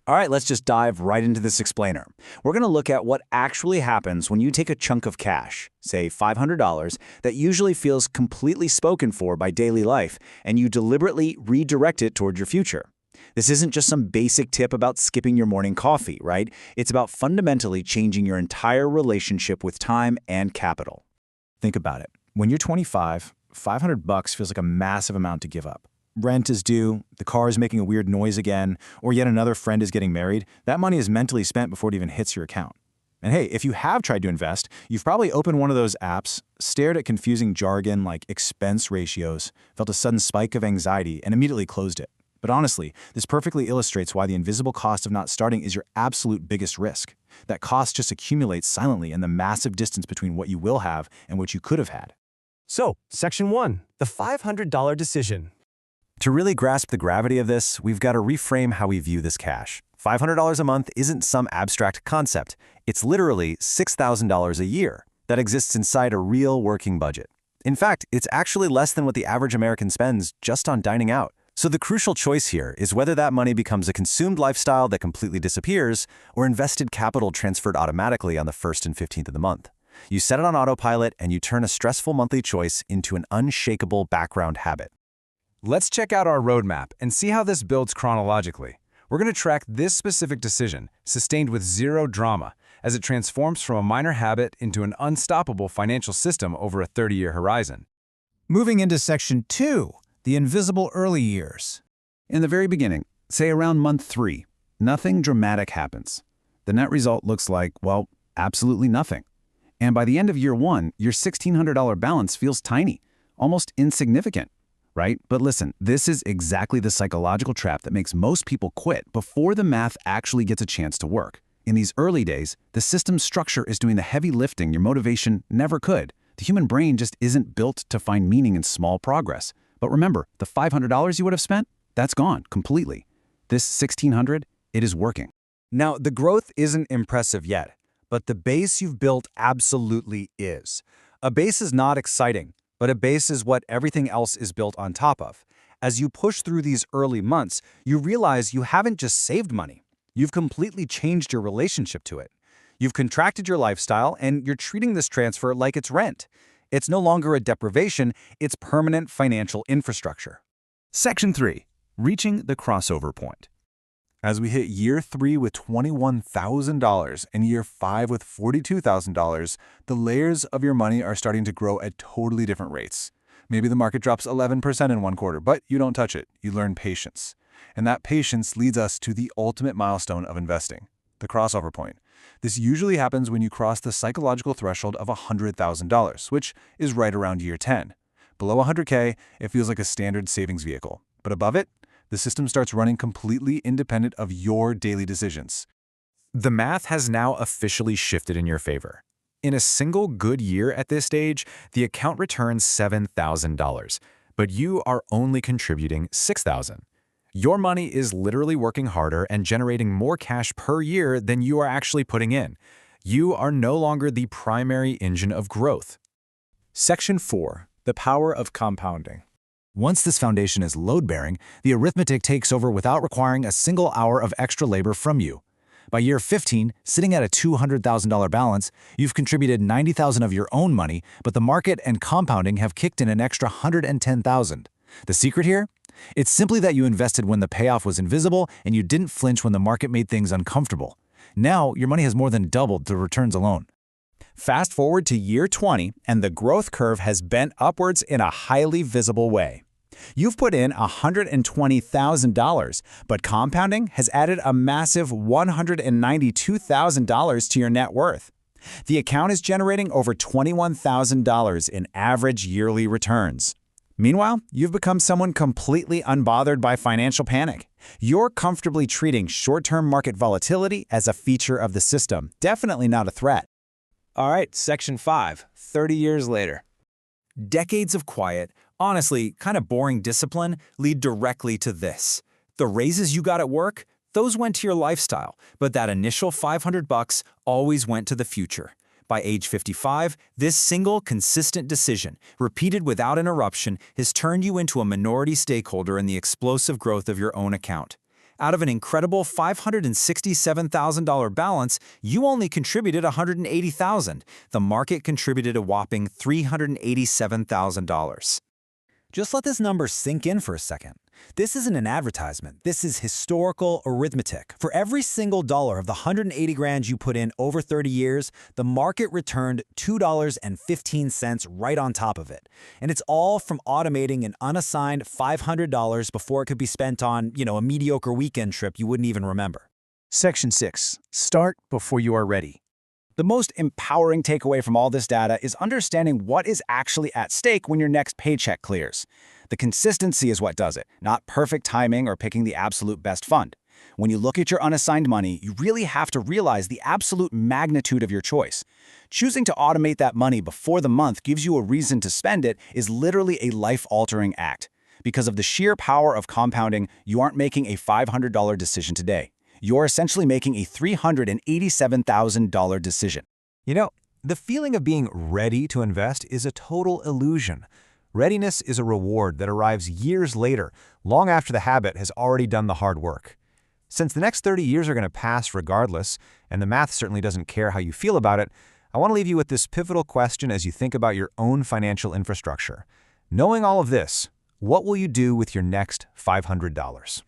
All right, let's just dive right into this explainer. We're going to look at what actually happens when you take a chunk of cash, say $500, that usually feels completely spoken for by daily life, and you deliberately redirect it toward your future. This isn't just some basic tip about skipping your morning coffee, right? It's about fundamentally changing your entire relationship with time and capital. Think about it. When you're 25, $500 feels like a massive amount to give up. Rent is due, the car is making a weird noise again, or yet another friend is getting married. That money is mentally spent before it even hits your account. And hey, if you have tried to invest, you've probably opened one of those apps, stared at confusing jargon like expense ratios, felt a sudden spike of anxiety, and immediately closed it. But honestly, this perfectly illustrates why the invisible cost of not starting is your absolute biggest risk. That cost just accumulates silently in the massive distance between what you will have and what you could have had. So, Section 1, the $500 decision. To really grasp the gravity of this, we've got to reframe how we view this cash. $500 a month isn't some abstract concept. It's literally $6,000 a year that exists inside a real working budget. In fact, it's actually less than what the average American spends just on dining out. So the crucial choice here is whether that money becomes a consumed lifestyle that completely disappears or invested capital transferred automatically on the 1st and 15th of the month. You set it on autopilot and you turn a stressful monthly choice into an unshakable background habit. Let's check out our roadmap and see how this builds chronologically. We're going to track this specific decision, sustained with zero drama, as it transforms from a minor habit into an unstoppable financial system over a 30-year horizon. Moving into Section 2, the invisible early years. In the very beginning, say around month 3, nothing dramatic happens. The net result looks like, well, absolutely nothing. And by the end of year 1, your $1,600 balance feels tiny, almost insignificant. Right? But listen, this is exactly the psychological trap that makes most people quit before the math actually gets a chance to work. In these early days, the system's structure is doing the heavy lifting your motivation never could. The human brain just isn't built to find meaning in small progress. But remember, the $500 you would have spent, that's gone completely. This $1,600, it is working. Now, the growth isn't impressive yet, but the base you've built absolutely is. A base is not exciting, but a base is what everything else is built on top of. As you push through these early months, you realize you haven't just saved money. You've completely changed your relationship to it. You've contracted your lifestyle, and you're treating this transfer like it's rent. It's no longer a deprivation, it's permanent financial infrastructure. Section 3, reaching the crossover point. As we hit year 3 with $21,000 and year 5 with $42,000, the layers of your money are starting to grow at totally different rates. Maybe the market drops 11% in one quarter, but you don't touch it. You learn patience. And that patience leads us to the ultimate milestone of investing, the crossover point. This usually happens when you cross the psychological threshold of $100,000, which is right around year 10. Below $100K, it feels like a standard savings vehicle. But above it, the system starts running completely independent of your daily decisions. The math has now officially shifted in your favor. In a single good year at this stage, the account returns $7,000, but you are only contributing $6,000. Your money is literally working harder and generating more cash per year than you are actually putting in. You are no longer the primary engine of growth. Section 4, the power of compounding. Once this foundation is load-bearing, the arithmetic takes over without requiring a single hour of extra labor from you. By year 15, sitting at a $200,000 balance, you've contributed $90,000 of your own money, but the market and compounding have kicked in an extra $110,000. The secret here? It's simply that you invested when the payoff was invisible and you didn't flinch when the market made things uncomfortable. Now, your money has more than doubled the returns alone. Fast forward to year 20, and the growth curve has bent upwards in a highly visible way. You've put in $120,000, but compounding has added a massive $192,000 to your net worth. The account is generating over $21,000 in average yearly returns. Meanwhile, you've become someone completely unbothered by financial panic. You're comfortably treating short-term market volatility as a feature of the system, definitely not a threat. All right, Section 5, 30 years later. Decades of quiet, honestly kind of boring discipline lead directly to this. The raises you got at work, those went to your lifestyle, but that initial $500 always went to the future. By age 55, this single, consistent decision, repeated without interruption, has turned you into a minority stakeholder in the explosive growth of your own account. Out of an incredible $567,000 balance, you only contributed $180,000. The market contributed a whopping $387,000. Just let this number sink in for a second. This isn't an advertisement. This is historical arithmetic. For every single dollar of the 180 grand you put in over 30 years, the market returned $2.15 right on top of it. And it's all from automating an unassigned $500 before it could be spent on, a mediocre weekend trip you wouldn't even remember. Section 6. Start before you are ready. The most empowering takeaway from all this data is understanding what is actually at stake when your next paycheck clears. The consistency is what does it, not perfect timing or picking the absolute best fund. When you look at your unassigned money, you really have to realize the absolute magnitude of your choice. Choosing to automate that money before the month gives you a reason to spend it is literally a life-altering act. Because of the sheer power of compounding, you aren't making a $500 decision today. You're essentially making a $387,000 decision. The feeling of being ready to invest is a total illusion. Readiness is a reward that arrives years later, long after the habit has already done the hard work. Since the next 30 years are going to pass regardless, and the math certainly doesn't care how you feel about it, I want to leave you with this pivotal question as you think about your own financial infrastructure. Knowing all of this, what will you do with your next $500?